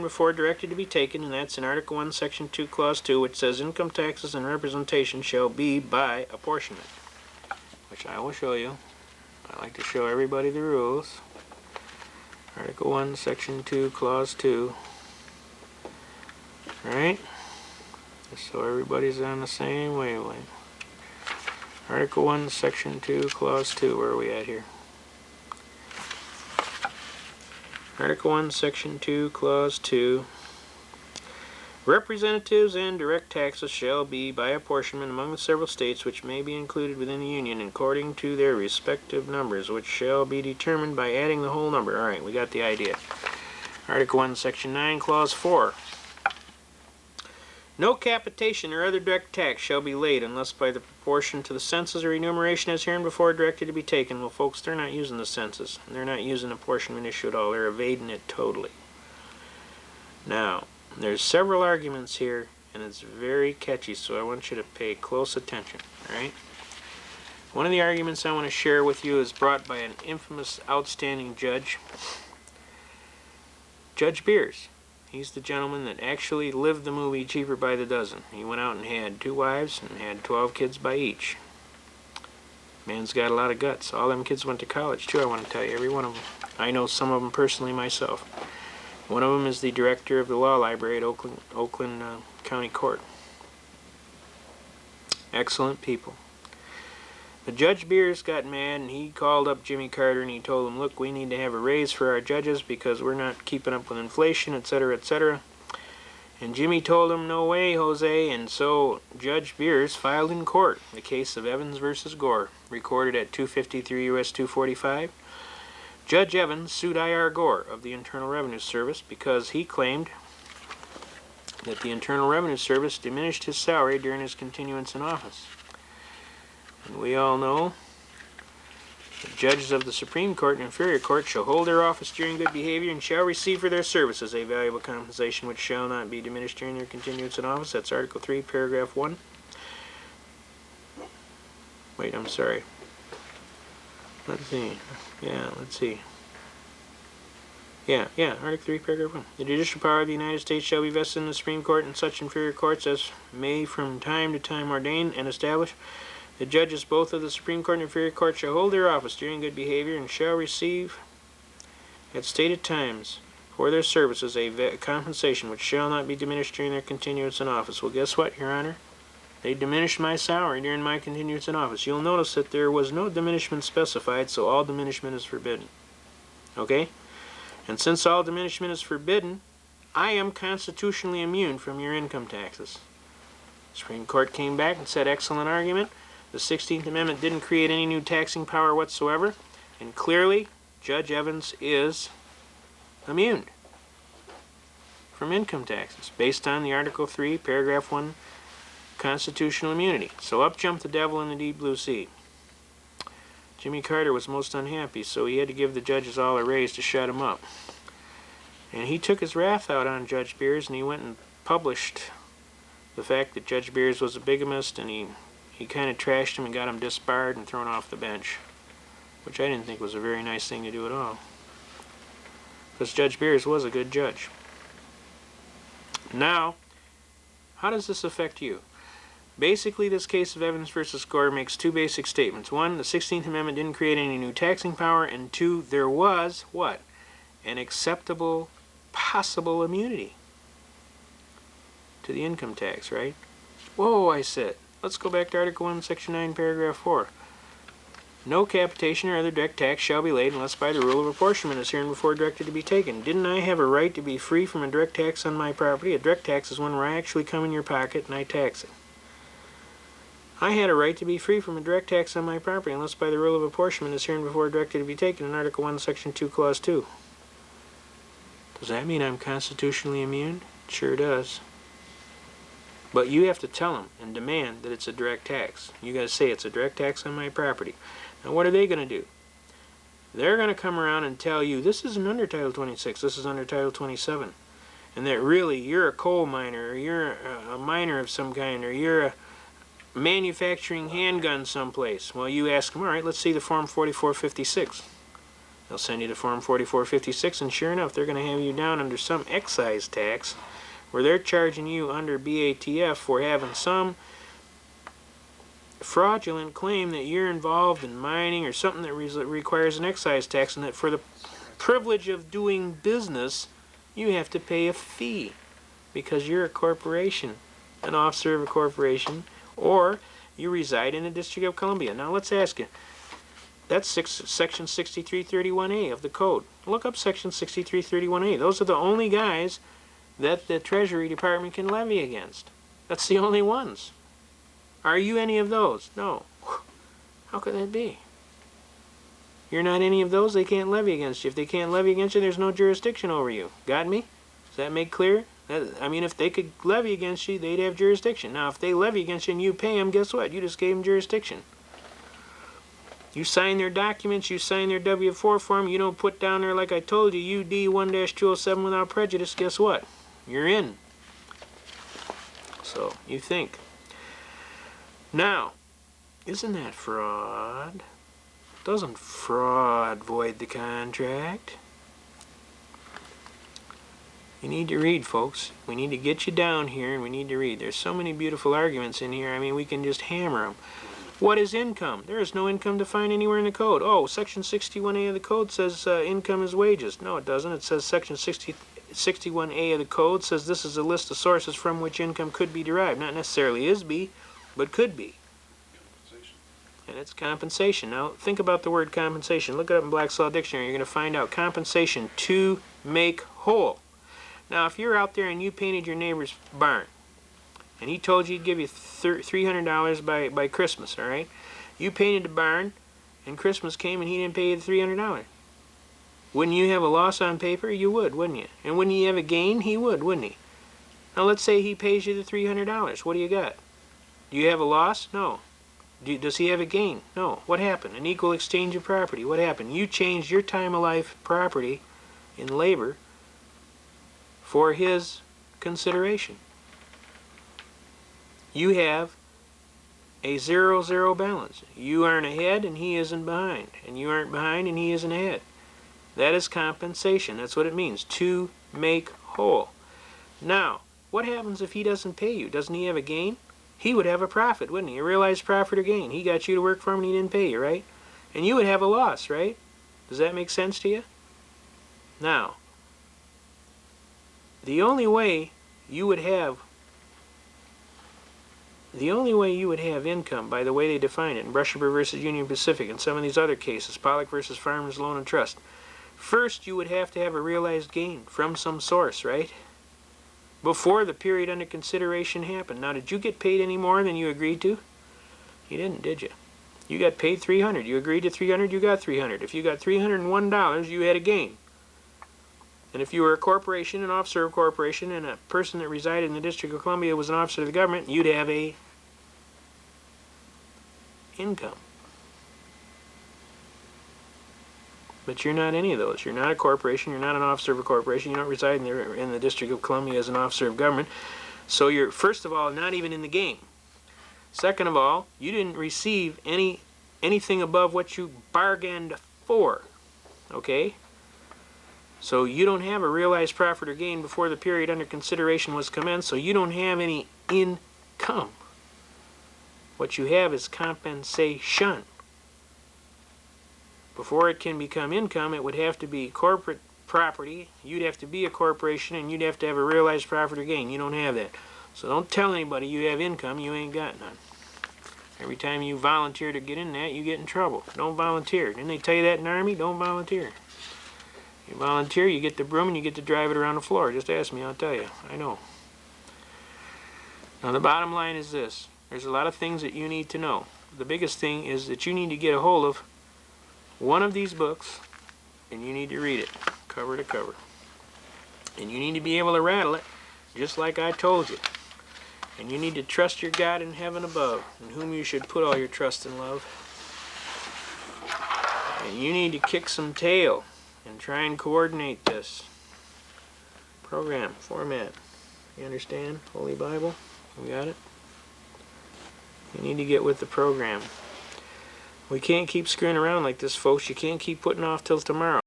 before directed to be taken, and that's in Article 1, Section 2, Clause 2, which says income taxes and representation shall be by apportionment, which I will show you. I like to show everybody the rules. Article 1, Section 2, Clause 2. Right? Just so everybody's on the same wavelength. Article 1, Section 2, Clause 2. Where are we at here? Article 1, Section 2, Clause 2. Representatives and direct taxes shall be by apportionment among the several states which may be included within the Union according to their respective numbers, which shall be determined by adding the whole number. Alright, we got the idea. Article 1, Section 9, Clause 4. No capitation or other direct tax shall be laid unless by the proportion to the census or enumeration as hereinbefore directed to be taken. Well, folks, they're not using the census. They're not using apportionment issue at all. They're evading it totally. Now, there's several arguments here, and it's very catchy, so I want you to pay close attention. Alright? One of the arguments I want to share with you is brought by an infamous, outstanding judge, Judge Beers. He's the gentleman that actually lived the movie Cheaper by the Dozen. He went out and had 2 wives and had 12 kids by each. Man's got a lot of guts. All them kids went to college too, I want to tell you, every one of them. I know some of them personally myself. One of them is the director of the law library at Oakland County Court. Excellent people. But Judge Beers got mad and he called up Jimmy Carter and he told him, look, we need to have a raise for our judges because we're not keeping up with inflation, etc., etc. And Jimmy told him, no way, Jose. And so Judge Beers filed in court the case of Evans versus Gore, recorded at 253 U.S. 245. Judge Evans sued I.R. Gore of the Internal Revenue Service because he claimed that the Internal Revenue Service diminished his salary during his continuance in office. And we all know that judges of the Supreme Court and Inferior Court shall hold their office during good behavior and shall receive for their services a valuable compensation which shall not be diminished during their continuance in office. That's Article 3, Paragraph 1. Wait, I'm sorry. Let's see. Yeah, let's see. Yeah, Article 3, Paragraph 1. The judicial power of the United States shall be vested in the Supreme Court and such inferior courts as may from time to time ordain and establish. The judges both of the Supreme Court and Inferior Court shall hold their office during good behavior and shall receive at stated times for their services a compensation which shall not be diminished during their continuance in office. Well, guess what, Your Honor? They diminished my salary during my continuance in office. You'll notice that there was no diminishment specified, so all diminishment is forbidden. Okay? And since all diminishment is forbidden, I am constitutionally immune from your income taxes. The Supreme Court came back and said, excellent argument. The 16th Amendment didn't create any new taxing power whatsoever, and clearly Judge Evans is immune from income taxes based on the Article 3, Paragraph 1 constitutional immunity. So up jumped the devil in the deep blue sea. Jimmy Carter was most unhappy, so he had to give the judges all a raise to shut him up. And he took his wrath out on Judge Beers, and he went and published the fact that Judge Beers was a bigamist, and he kind of trashed him and got him disbarred and thrown off the bench, which I didn't think was a very nice thing to do at all, because Judge Beers was a good judge. Now, how does this affect you? Basically, this case of Evans versus Gore makes 2 basic statements. 1, the 16th Amendment didn't create any new taxing power, and 2, there was, what? An acceptable, possible immunity to the income tax, right? Whoa, I said. Let's go back to Article 1, Section 9, Paragraph 4. No capitation or other direct tax shall be laid unless by the rule of apportionment as hereinbefore directed to be taken. Didn't I have a right to be free from a direct tax on my property? A direct tax is one where I actually come in your pocket and I tax it. I had a right to be free from a direct tax on my property unless by the rule of apportionment as hereinbefore directed to be taken in Article 1, Section 2, Clause 2. Does that mean I'm constitutionally immune? It sure does. But you have to tell them and demand that it's a direct tax. You got to say it's a direct tax on my property. Now what are they going to do? They're going to come around and tell you this isn't under Title 26, this is under Title 27. And that really you're a coal miner, or you're a miner of some kind, or you're a manufacturing handgun someplace. Well, you ask them, all right, let's see the Form 4456. They'll send you to Form 4456, and sure enough, they're going to have you down under some excise tax where they're charging you under BATF for having some fraudulent claim that you're involved in mining or something that requires an excise tax, and that for the privilege of doing business, you have to pay a fee because you're a corporation, an officer of a corporation, or you reside in the District of Columbia. Now let's ask you, that's Section 6331A of the Code. Look up Section 6331A. Those are the only guys that the Treasury Department can levy against. That's the only ones. Are you any of those? No. How could that be? You're not any of those, they can't levy against you. If they can't levy against you, there's no jurisdiction over you. Got me? Does that make clear? I mean, if they could levy against you, they'd have jurisdiction. Now, if they levy against you and you pay them, guess what? You just gave them jurisdiction. You sign their documents, you sign their W-4 form, you don't put down there, like I told you, UD 1-207 without prejudice, guess what? You're in. So, you think. Now, isn't that fraud? Doesn't fraud void the contract? You need to read, folks. We need to get you down here and we need to read. There's so many beautiful arguments in here, I mean, we can just hammer them. What is income? There is no income defined anywhere in the code. Oh, Section 61A of the code says income is wages. No, it doesn't. It says Section 61A of the code says this is a list of sources from which income could be derived. Not necessarily is be, but could be. And it's compensation. Now, think about the word compensation. Look it up in Black's Law Dictionary. You're going to find out compensation, to make whole. Now, if you're out there and you painted your neighbor's barn, and he told you he'd give you $300 by Christmas, all right? You painted the barn, and Christmas came, and he didn't pay you the $300. Wouldn't you have a loss on paper? You would, wouldn't you? And wouldn't you have a gain? He would, wouldn't he? Now, let's say he pays you the $300. What do you got? Do you have a loss? No. Does he have a gain? No. What happened? An equal exchange of property. What happened? You changed your time of life property in labor for his consideration. You have a 0-0 balance. You aren't ahead and he isn't behind. And you aren't behind and he isn't ahead. That is compensation. That's what it means. To make whole. Now, what happens if he doesn't pay you? Doesn't he have a gain? He would have a profit, wouldn't he? A realized profit or gain. He got you to work for him and he didn't pay you, right? And you would have a loss, right? Does that make sense to you? Now, the only way you would have income, by the way they define it, in Brushaber versus Union Pacific and some of these other cases, Pollock versus Farmers Loan and Trust, first you would have to have a realized gain from some source, right? Before the period under consideration happened. Now, did you get paid any more than you agreed to? You didn't, did you? You got paid $300. You agreed to $300, you got $300. If you got $301, you had a gain. And if you were a corporation, an officer of a corporation, and a person that resided in the District of Columbia was an officer of the government, you'd have a income. But you're not any of those. You're not a corporation. You're not an officer of a corporation. You don't reside in the District of Columbia as an officer of government. So you're, first of all, not even in the game. Second of all, you didn't receive anything above what you bargained for. Okay? So you don't have a realized profit or gain before the period under consideration was commenced, so you don't have any income. What you have is compensation. Before it can become income, it would have to be corporate property. You'd have to be a corporation, and you'd have to have a realized profit or gain. You don't have that. So don't tell anybody you have income. You ain't got none. Every time you volunteer to get in that, you get in trouble. Don't volunteer. Didn't they tell you that in the Army? Don't volunteer. You volunteer, you get the broom, and you get to drive it around the floor. Just ask me, I'll tell you. I know. Now, the bottom line is this. There's a lot of things that you need to know. The biggest thing is that you need to get a hold of one of these books, and you need to read it, cover to cover. And you need to be able to rattle it, just like I told you. And you need to trust your God in heaven above, in whom you should put all your trust and love. And you need to kick some tail and try and coordinate this. Program, format. You understand? Holy Bible? We got it? You need to get with the program. We can't keep screwing around like this, folks. You can't keep putting off till tomorrow.